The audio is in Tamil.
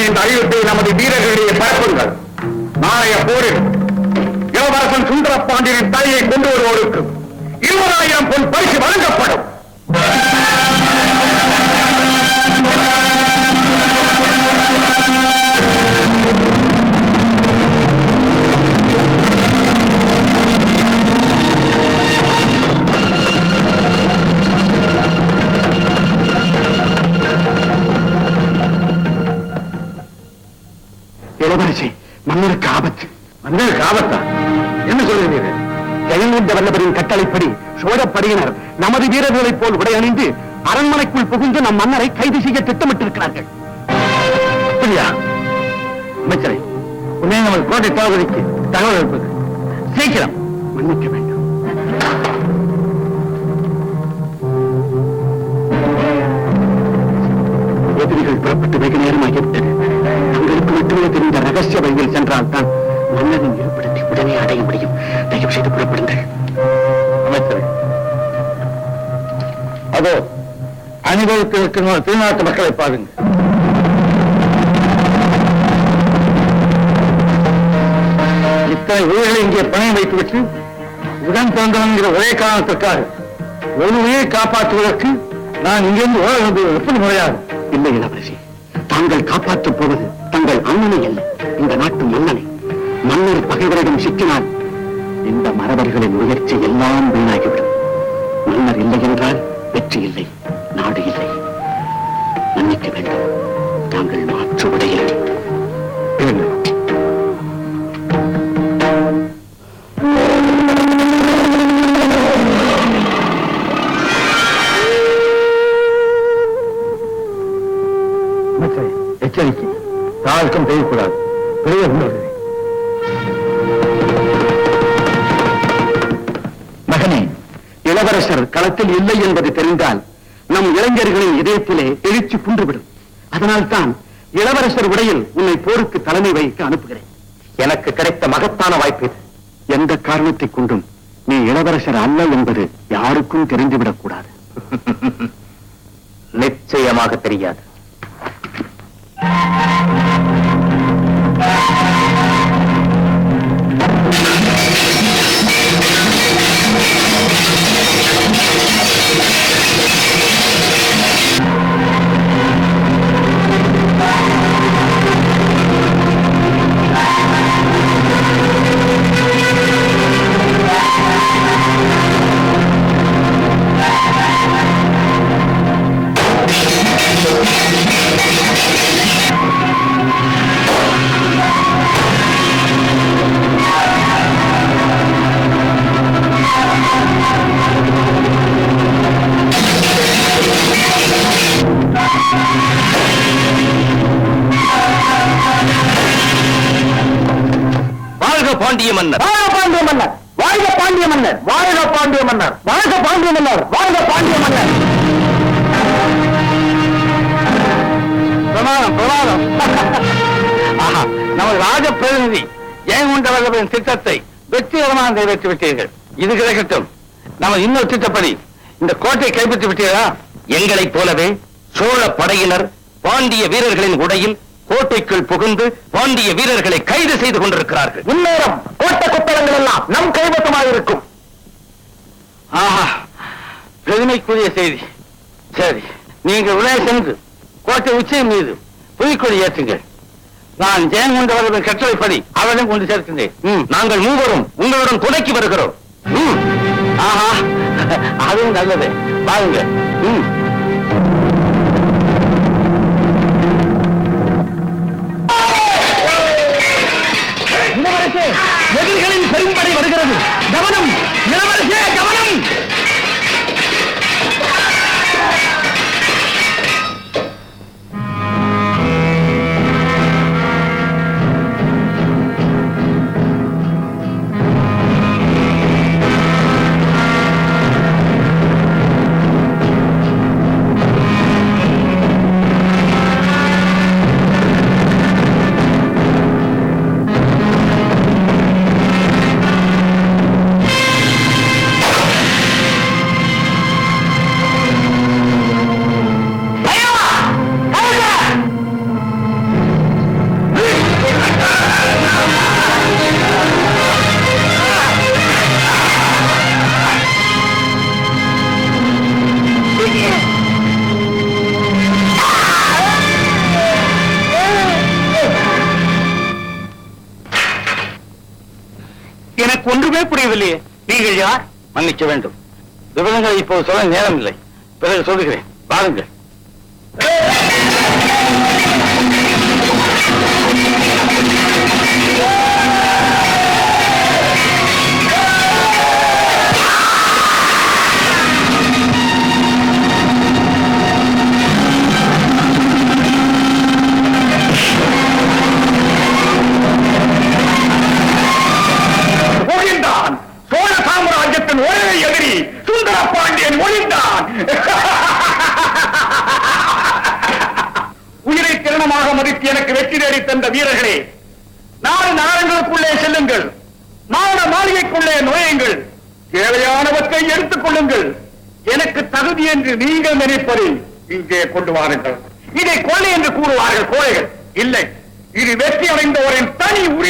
இந்த அழிவத்தை நமது வீரர்களிடையே பரப்புங்கள். நாளைய போரில் இளவரசன் சுந்தர பாண்டியனின் தலையை கொண்டு வருவோருக்கு 20,000 பொன் பரிசு வழங்கப்படும். இளவரசி, மன்னருக்கு ஆபத்து. மன்னருக்கு ஆபத்தா? என்ன சொல்கிறீர்கள்? ஜெயங்கொண்ட வல்லபரின் கட்டளைப்படி சோழப்படையினர் நமது வீரர்களைப் போல் உடை அணிந்து அரண்மனைக்குள் புகுந்து நம் மன்னரை கைது செய்ய திட்டமிட்டிருக்கிறார்கள். அப்படியா? அமைச்சரை, உடனே நமது கோட்டை தளபதிக்கு தகவல் அனுப்புது. சீக்கிரம். மன்னிக்க வேண்டும். எதிரிகள் புறப்பட்டு வெகு நேரமாகிவிட்டது. தங்களுக்கு மட்டுமே தெரிந்த ரகசிய வழியில் சென்றால் தான் மன்னரின் இருப்பிடத்தை உடனே அடைய முடியும். தயவு செய்து புறப்படுங்கள். அமைச்சரே, அதோ அணிவகுத்து இருக்கிற திருநாட்டு மக்களை பாருங்க. இத்தனை உயிர்களை இங்கே பணம் வைத்துவிட்டு உடன் பிறந்தவன்கிற ஒரே காரணத்திற்காக ஒரு உயிரை காப்பாற்றுவதற்கு நான் இங்கிருந்து ஓட வேண்டியது எப்படி முறையாது? இல்லை இளவரசி, தாங்கள் காப்பாற்றப் போவது தங்கள் அண்ணனை அல்ல, இந்த நாட்டு மன்னனை. மன்னர் பகைவரிடம் சிக்கினால் இந்த மரபர்களின் முயற்சி எல்லாம் வீணாகிவிடும். மன்னர் இல்லை என்றால் வெற்றி இல்லை, நாடு இல்லை. மன்னிக்க வேண்டும். தாங்கள் மாற்று உடையை எச்சரிக்கை, யாருக்கும் செய்யக்கூடாது. பெரிய மகனே, இளவரசர் களத்தில் இல்லை என்பது தெரிந்தால் நம் இளைஞர்களின் இதயத்திலே எழுச்சி குன்றுவிடும். அதனால்தான் இளவரசர் உடையில் உன்னை போருக்கு தலைமை வகிக்க அனுப்புகிறேன். எனக்கு கிடைத்த மகத்தான வாய்ப்பு இது. எந்த காரணத்தை கொண்டும் நீ இளவரசர் அல்ல என்பது யாருக்கும் தெரிந்துவிடக் கூடாது. நிச்சயமாக தெரியாது. பாண்டிய மன்னர், பாண்டிய மன்னர், வாழ்க பாண்டிய மன்னர், வாழ்க பாண்டிய மன்னர், வாழ்க பாண்டிய மன்னர், வாழ்க பாண்டிய மன்னர். பிரமாணம் பிரமாணம். ஆஹா, நமது ராஜ பிரதிநிதி ஜெயங்கொண்ட வல்லபரின் திட்டத்தை வெற்றிகரமாக நிறைவேற்றி விட்டீர்கள். இது கிடைக்கட்டும். நம்ம இன்னொரு திட்டப்படி இந்த கோட்டை கைப்பற்றி விட்டீர்களா? எங்களைப் போலவே சோழ படையினர் பாண்டிய வீரர்களின் உடையில் கோட்டைக்குள் புகுந்து பாண்டிய வீரர்களை கைது செய்து கொண்டிருக்கிறார்கள். இந்நேரம் கோட்டை கொத்தளங்கள் எல்லாம் நம் கைவசமாக இருக்கும். ஆஹா, பெருமைக்குரிய செய்தி. சரி, நீங்கள் உள்ளே சென்று கோட்டை உச்சியின் மீது புலிக்கொடி ஏற்றுங்கள். நான் ஜெயங்கொண்ட வல்லபரின் கட்டளைப்படி அவரிடம் கொண்டு சேர்க்கின்றேன். நாங்கள் மூவரும் உங்களுடன் துணைக்கு வருகிறோம். ஆஹா, அதுவும் நல்லது. பாருங்க. எதிரிகளின் பெரும்படை வருகிறது. கவனம் இளவரசே, கவனம். புரியவில்லையே, நீங்கள் யார்? மன்னிக்க வேண்டும், விவரங்களை இப்போது சொல்ல நேரம் இல்லை, பிறகு சொல்லுகிறேன், வாருங்கள். ஒழிந்தான் சோழ சாம்ராஜ்யத்தின் ஒரே எதிரி சுந்தர பாண்டியன் ஒழிந்தான். உயிரை திறனமாக மதித்து எனக்கு வெற்றி தேடி தந்த வீரர்களே, 4 நகரங்களுக்குள்ளே செல்லுங்கள், மாட மாளிகைக்குள்ளே நுழையுங்கள், தேவையானவற்றை எடுத்துக் கொள்ளுங்கள். எனக்கு தகுதி என்று நீங்கள் நினைப்பதை இங்கே கொண்டு வாருங்கள். இதை கொள்ளை என்று கூறுவார்கள் கோழைகள். இல்லை, இது வெற்றி அடைந்தவரின் தனி உரிமை.